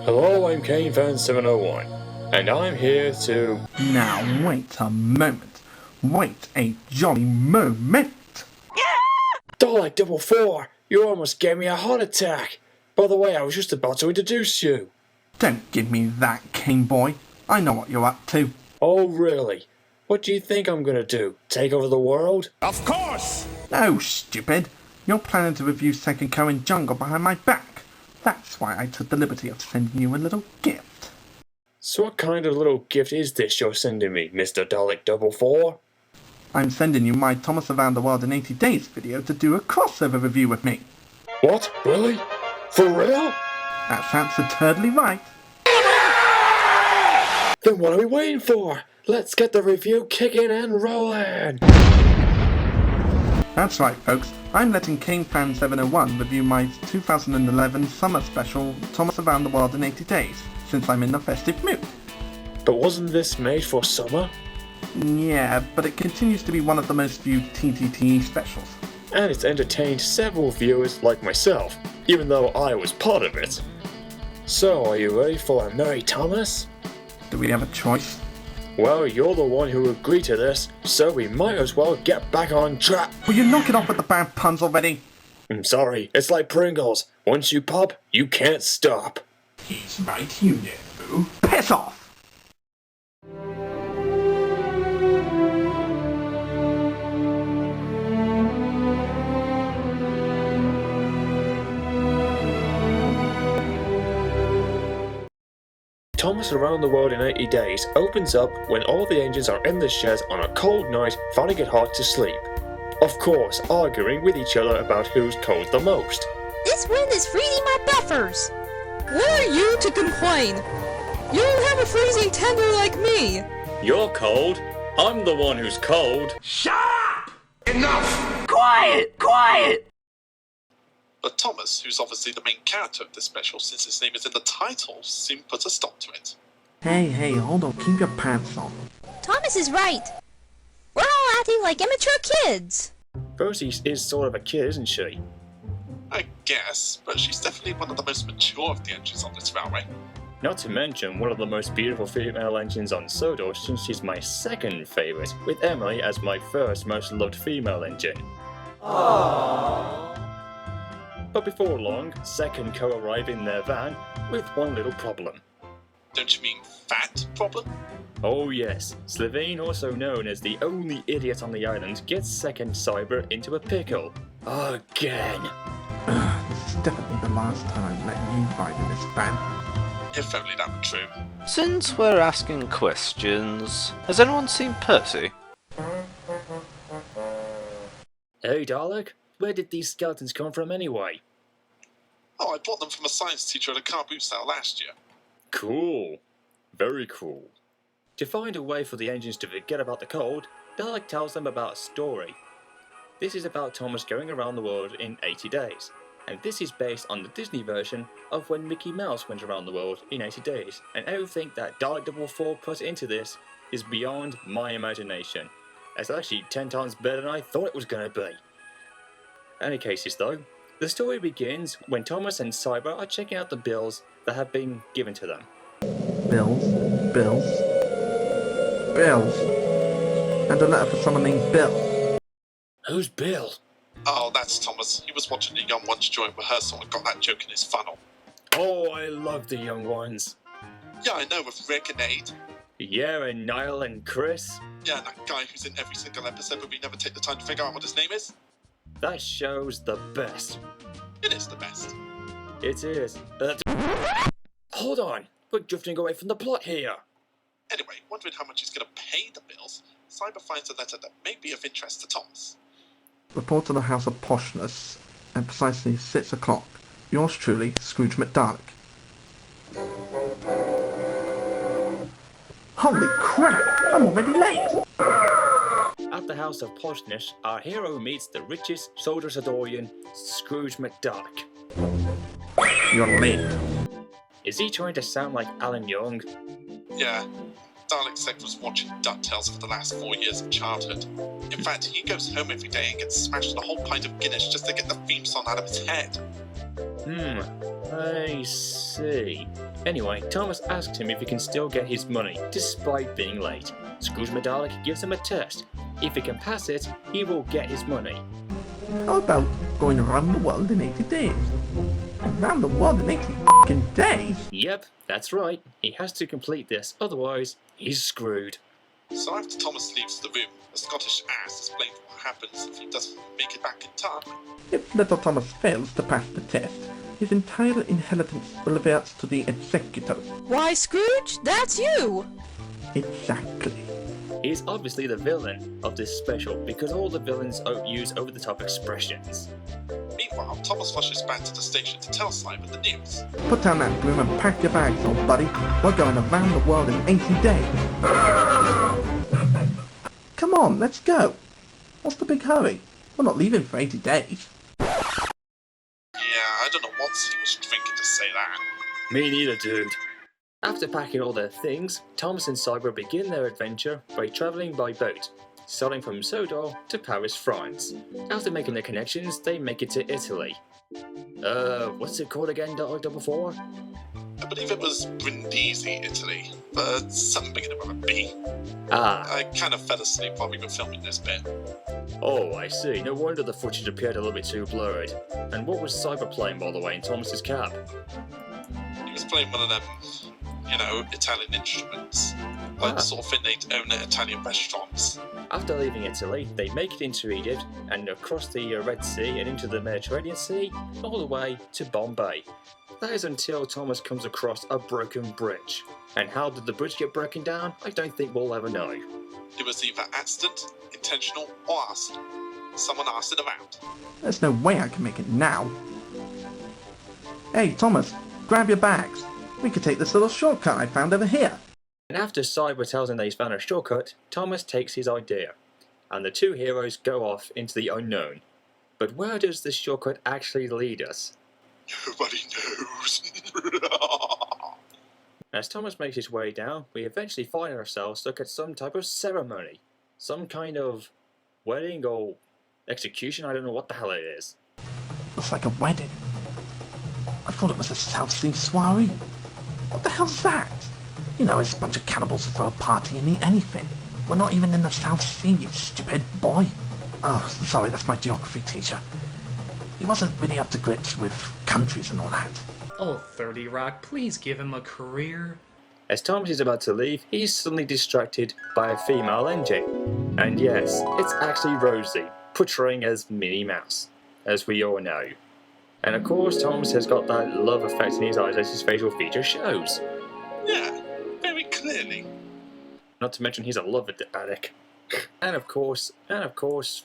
Hello, I'm Kanefan701, and I'm here to... Now wait a moment. Wait a jolly moment. Dalek44, you almost gave me a heart attack. By the way, I was just about to introduce you. Don't give me that, King Boy. I know what you're up to. Oh, really? What do you think I'm gonna do? Take over the world? Of course! No, stupid. You're planning to review Second Current Jungle behind my back. That's why I took the liberty of sending you a little gift. So what kind of little gift is this you're sending me, Mr. Dalek44? I'm sending you my Thomas Around the World in 80 Days video to do a crossover review with me. What? Really? For real? That's absurdly right. Then what are we waiting for? Let's get the review kicking and rolling! That's right, folks. I'm letting Kanefan701 review my 2011 summer special Thomas Around the World in 80 Days, since I'm in the festive mood. But wasn't this made for summer? Yeah, but it continues to be one of the most viewed TTT specials. And it's entertained several viewers like myself, even though I was part of it. So, are you ready for a Merry Thomas? Do we have a choice? Well, you're the one who agreed to this, so we might as well get back on track. Will you knock it off with the bad puns already? I'm sorry, it's like Pringles. Once you pop, you can't stop. He's right, you know. Piss off! Thomas Around the World in 80 Days opens up when all the engines are in the sheds on a cold night finding it hard to sleep. Of course, arguing with each other about who's cold the most. This wind is freezing my buffers! What are you to complain? You don't have a freezing tender like me! You're cold. I'm the one who's cold. Shut up! Enough! Quiet! Quiet! But Thomas, who's obviously the main character of this special since his name is in the title, soon puts a stop to it. Hey, hold on. Keep your pants on. Thomas is right! We're all acting like immature kids! Rosie is sort of a kid, isn't she? I guess, but she's definitely one of the most mature of the engines on this railway. Not to mention one of the most beautiful female engines on Sodor, since she's my second favourite, with Emily as my first most loved female engine. Aww. But before long, Second co-arrive in their van with one little problem. Don't you mean fat problem? Oh yes, Slovene, also known as the only idiot on the island, gets Second Cyber into a pickle. Again! This is definitely the last time I'm letting you ride in this van. If only that were true. Since we're asking questions, has anyone seen Percy? Hey Dalek, where did these skeletons come from anyway? Oh, I bought them from a science teacher at a car boot sale last year. Cool. Very cool. To find a way for the engines to forget about the cold, Dalek tells them about a story. This is about Thomas going around the world in 80 days, and this is based on the Disney version of when Mickey Mouse went around the world in 80 days, and everything that Dalek44 put into this is beyond my imagination. It's actually 10 times better than I thought it was going to be. Any cases though, the story begins when Thomas and Cyber are checking out the bills that have been given to them. Bills. And a letter for someone named Bill. Who's Bill? Oh, that's Thomas. He was watching the young ones during rehearsal and got that joke in his funnel. Oh, I love the young ones. Yeah, I know, with Rick and Aid. Yeah, and Niall and Chris. Yeah, and that guy who's in every single episode but we never take the time to figure out what his name is. That show's the best. It is the best. It is. Hold on, we're drifting away from the plot here. Anyway, wondering how much he's going to pay the bills, Cyber finds a letter that may be of interest to Thomas. Report to the House of Poshness at precisely 6 o'clock. Yours truly, Scrooge McDalek. Holy crap! I'm already late! At the House of Poshness, our hero meets the richest Sodor-Sodorian, Scrooge McDalek. You're late. Is he trying to sound like Alan Young? Yeah, Dalek said was watching DuckTales for the last 4 years of childhood. In fact, he goes home every day and gets smashed a whole pint of Guinness just to get the theme song out of his head. I see. Anyway, Thomas asks him if he can still get his money, despite being late. Scrooge McDalek gives him a test. If he can pass it, he will get his money. How about going around the world in 80 days? Around the world in 80 f***ing days? Yep, that's right. He has to complete this, otherwise, he's screwed. So after Thomas leaves the room, a Scottish ass explains what happens if he doesn't make it back in time. If little Thomas fails to pass the test, his entire inheritance will revert to the executor. Why, Scrooge, that's you! Exactly. He's obviously the villain of this special because all the villains use over-the-top expressions. Meanwhile, Thomas rushes back to the station to tell Simon the news. Put down that broom and pack your bags, old buddy. We're going around the world in 80 days. Come on, let's go. What's the big hurry? We're not leaving for 80 days. Yeah, I don't know what he was drinking to say that. Me neither, dude. After packing all their things, Thomas and Cyber begin their adventure by travelling by boat, starting from Sodor to Paris, France. After making their connections, they make it to Italy. What's it called again, Dalek44? I believe it was Brindisi, Italy, but something beginning with a B. Ah, I kind of fell asleep while we were filming this bit. oh, I see. No wonder the footage appeared a little bit too blurred. And what was Cyber playing, by the way, in Thomas's cab? He was playing one of them, Italian instruments, like the sort of thing they'd own at Italian restaurants. After leaving Italy, they make it into Egypt and across the Red Sea and into the Mediterranean Sea, all the way to Bombay. That is until Thomas comes across a broken bridge. And how did the bridge get broken down? I don't think we'll ever know. It was either accident, intentional, or arson. Someone arsed it around. There's no way I can make it now. Hey, Thomas, grab your bags. We could take this little shortcut I found over here. And after Cyber tells him that he's found a shortcut, Thomas takes his idea. And the two heroes go off into the unknown. But where does this shortcut actually lead us? Nobody knows. As Thomas makes his way down, we eventually find ourselves stuck at some type of ceremony. Some kind of wedding or execution, I don't know what the hell it is. Looks like a wedding. I thought it was a South Sea soiree. What the hell's that? You know, it's a bunch of cannibals who throw a party and eat anything. We're not even in the South Sea, you stupid boy. Oh, sorry, that's my geography teacher. He wasn't really up to grips with countries and all that. Oh, 30 Rock, please give him a career. As Thomas is about to leave, he's suddenly distracted by a female engine. And yes, it's actually Rosie, portraying as Minnie Mouse, as we all know. And of course, Thomas has got that love effect in his eyes as his facial feature shows. Yeah, very clearly. Not to mention he's a love addict. And of course... Of course!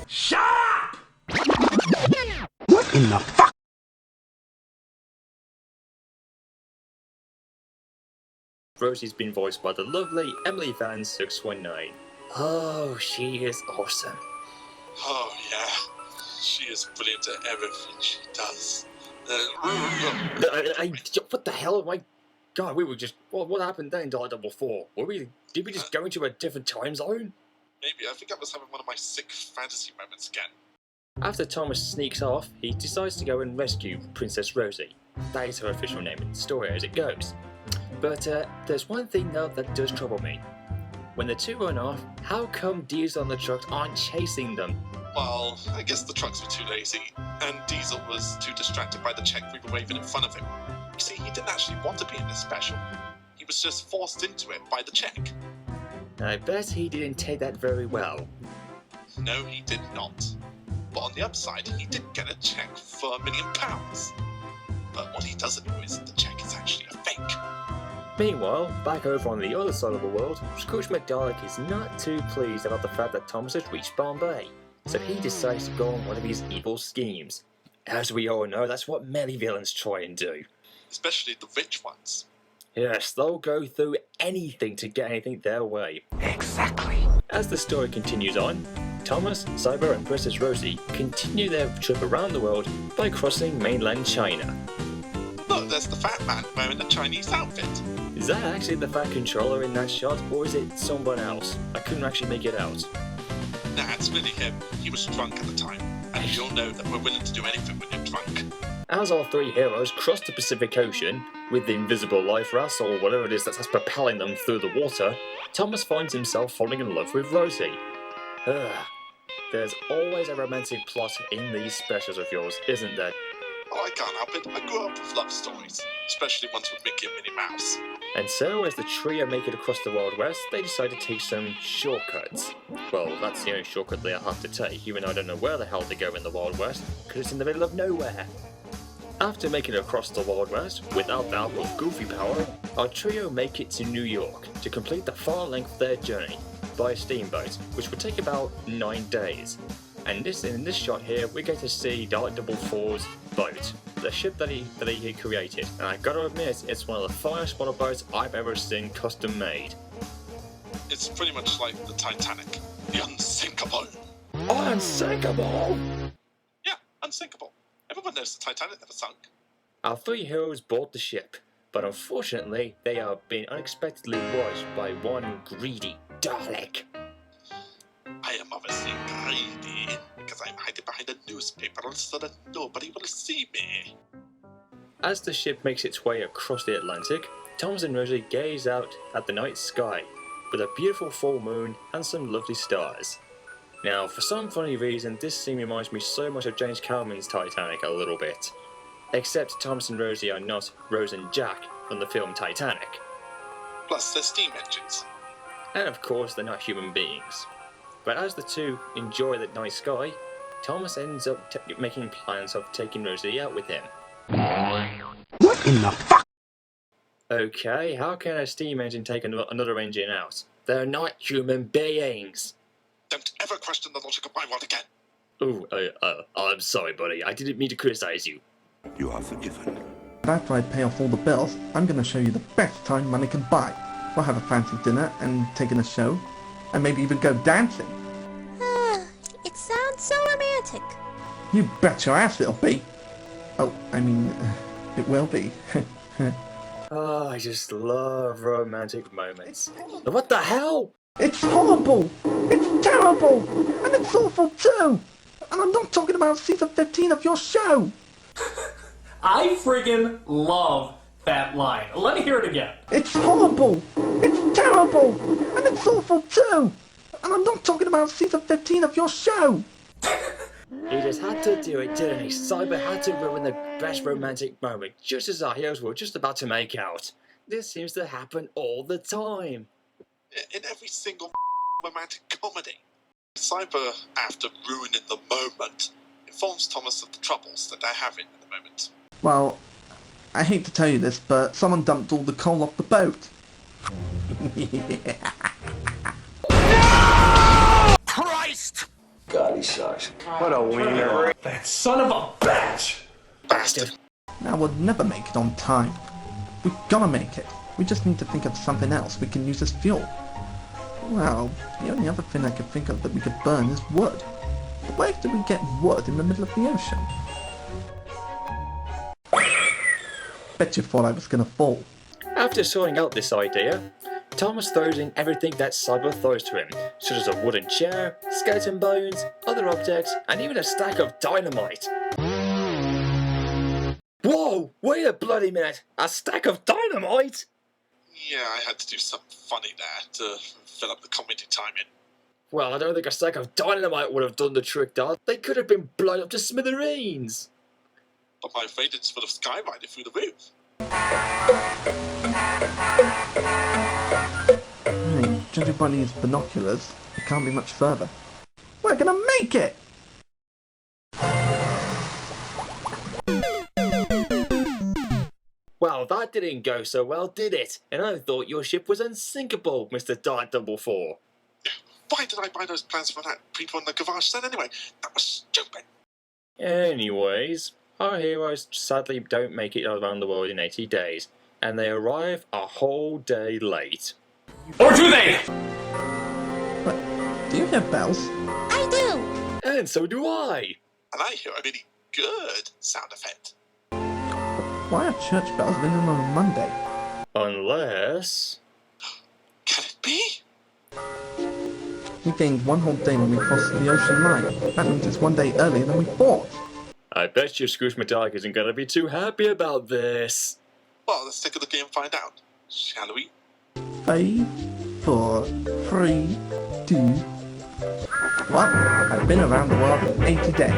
Shut up! What in the fuck? Rosie's been voiced by the lovely Emily Van 619. Oh, she is awesome. Oh, yeah. She is brilliant at everything she does. What the hell? My God, we were just... What happened then, Dalek44? Did we just go into a different time zone? Maybe. I think I was having one of my sick fantasy moments again. After Thomas sneaks off, he decides to go and rescue Princess Rosie. That is her official name in the story as it goes. But there's one thing though that does trouble me. When the two run off, how come Diesel and the trucks aren't chasing them? Well, I guess the trucks were too lazy, and Diesel was too distracted by the check we were waving in front of him. You see, he didn't actually want to be in this special. He was just forced into it by the check. I bet he didn't take that very well. No, he did not. But on the upside, he did get a check for £1 million. But what he doesn't know is the check is actually a fake. Meanwhile, back over on the other side of the world, Scrooge McDalek is not too pleased about the fact that Thomas has reached Bombay. So he decides to go on one of his evil schemes. As we all know, that's what many villains try and do. Especially the rich ones. Yes, they'll go through anything to get anything their way. Exactly. As the story continues on, Thomas, Cyber and Princess Rosie continue their trip around the world by crossing mainland China. Look, there's the fat man wearing a Chinese outfit. Is that actually the Fat Controller in that shot, or is it someone else? I couldn't actually make it out. Nah, it's really him. He was drunk at the time. And you'll know that we're willing to do anything when you're drunk. As our three heroes cross the Pacific Ocean with the invisible life raft or whatever it is that's propelling them through the water, Thomas finds himself falling in love with Rosie. Ugh. There's always a romantic plot in these specials of yours, isn't there? Oh, I can't help it. I grew up with love stories, especially ones with Mickey and Minnie Mouse. And so, as the trio make it across the Wild West, they decide to take some shortcuts. Well, that's the only shortcut they'll have to take, even though I don't know where the hell they go in the Wild West, because it's in the middle of nowhere. After making it across the Wild West, without the help of Goofy power, our trio make it to New York to complete the far length of their journey by a steamboat, which would take about 9 days. And in this shot here, we get to see Dalek44's boat, the ship that he created. And I gotta admit, it's one of the finest model boats I've ever seen custom made. It's pretty much like the Titanic, the unsinkable. Unsinkable! Yeah, unsinkable. Everyone knows the Titanic never sunk. Our three heroes board the ship, but unfortunately, they are being unexpectedly watched by one greedy Dalek. I am obviously greedy, because I'm hiding behind a newspaper so that nobody will see me. As the ship makes its way across the Atlantic, Thomas and Rosie gaze out at the night sky, with a beautiful full moon and some lovely stars. Now, for some funny reason, this scene reminds me so much of James Cameron's Titanic a little bit. Except Thomas and Rosie are not Rose and Jack from the film Titanic. Plus, they're steam engines. And of course, they're not human beings. But as the two enjoy the night sky, Thomas ends up making plans of taking Rosie out with him. What in the fuck? Okay, how can a steam engine take another engine out? They're not human beings! Don't ever question the logic of my world again. Ooh, I'm sorry, buddy. I didn't mean to criticize you. You are forgiven. After I pay off all the bills, I'm gonna show you the best time money can buy. We'll have a fancy dinner and take in a show, and maybe even go dancing. It sounds so romantic. You bet your ass it'll be. Oh, I mean, it will be. Oh, I just love romantic moments. What the hell? It's horrible! It's terrible! And it's awful too! And I'm not talking about season 15 of your show! I friggin' love that line. Let me hear it again. It's horrible! It's terrible! And it's awful too! And I'm not talking about season 15 of your show! He just had to do it, didn't he? Cyber had to ruin the best romantic moment, just as our heroes were just about to make out. This seems to happen all the time. In every single romantic comedy, Cyber, after ruining the moment, informs Thomas of the troubles that they're having at the moment. Well, I hate to tell you this, but someone dumped all the coal off the boat. Christ! God, he sucks. What a wiener. That son of a bitch! Bastard. Now we'll never make it on time. We're gonna make it. We just need to think of something else we can use as fuel. Well, the only other thing I could think of that we could burn is wood. But where do we get wood in the middle of the ocean? Bet you thought I was gonna fall. After sorting out this idea, Thomas throws in everything that Cyber throws to him, such as a wooden chair, skeleton bones, other objects, and even a stack of dynamite. Whoa! Wait a bloody minute! A stack of dynamite?! Yeah, I had to do something funny there to fill up the comedy time in. Well, I don't think a stack of dynamite would have done the trick, Dad. They could have been blown up to smithereens. But my faded's full of skywriting through the roof. Hey, judging by these binoculars, it can't be much further. We're gonna make it! Well, that didn't go so well, did it? And I thought your ship was unsinkable, Mr. Dalek44. Why did I buy those plans for that people in the garage then anyway? That was stupid. Anyways, our heroes sadly don't make it around the world in 80 days, and they arrive a whole day late. Or do they? But, do you hear bells? I do. And so do I! And I hear a really good sound effect. Why are church bells ringing on a Monday? Unless... Can it be? We gained one whole day when we crossed the ocean line. That means it's one day earlier than we thought. I bet you Scrooge McDuck isn't going to be too happy about this. Well, let's take a look and find out, shall we? 5, 4, 3, 2. Well, I've been around the world in 80 days.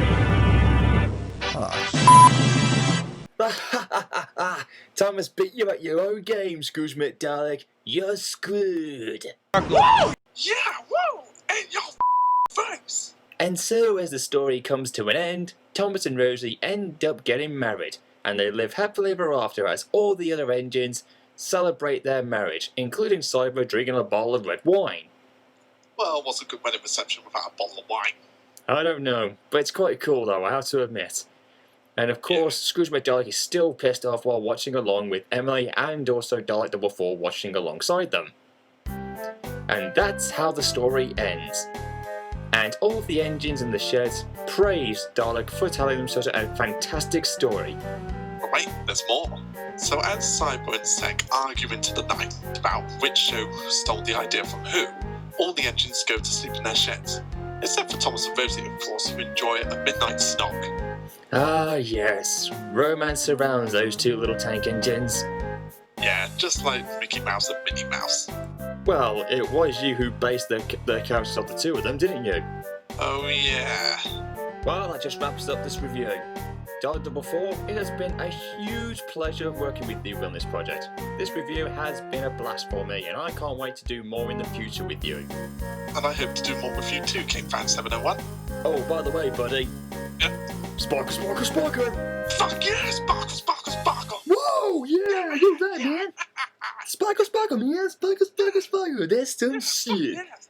Oh, Thomas beat you at your own game, Scrooge McDuck. You're screwed. Yeah, whoa! And your face! And so, as the story comes to an end, Thomas and Rosie end up getting married, and they live happily ever after as all the other engines celebrate their marriage, including Cyber drinking a bottle of red wine. Well, what's a good wedding reception without a bottle of wine? I don't know, but it's quite cool though, I have to admit. And of course, Scrooge McDuck is still pissed off while watching along with Emily and also Dalek44 watching alongside them. And that's how the story ends. And all of the engines in the sheds praise Dalek for telling them such a fantastic story. But wait, there's more. So as Cyber and Sec argue into the night about which show stole the idea from who, all the engines go to sleep in their sheds. Except for Thomas and Rosie, of course, who enjoy a midnight snog. Ah yes, romance surrounds those two little tank engines. Yeah, just like Mickey Mouse and Minnie Mouse. Well, it was you who based the characters of the two of them, didn't you? Oh yeah. Well, that just wraps up this review. Dalek44, it has been a huge pleasure working with you on this project. This review has been a blast for me, and I can't wait to do more in the future with you. And I hope to do more with you too, Kanefan701. Oh, by the way, buddy. Yeah. Sparkle, sparkle, sparkle! Fuck yeah, sparkle, sparkle, sparkle! Whoa, yeah, you're right, man! Sparkle, sparkle, man! Sparkle, sparkle, sparkle! That's some shit! Yes.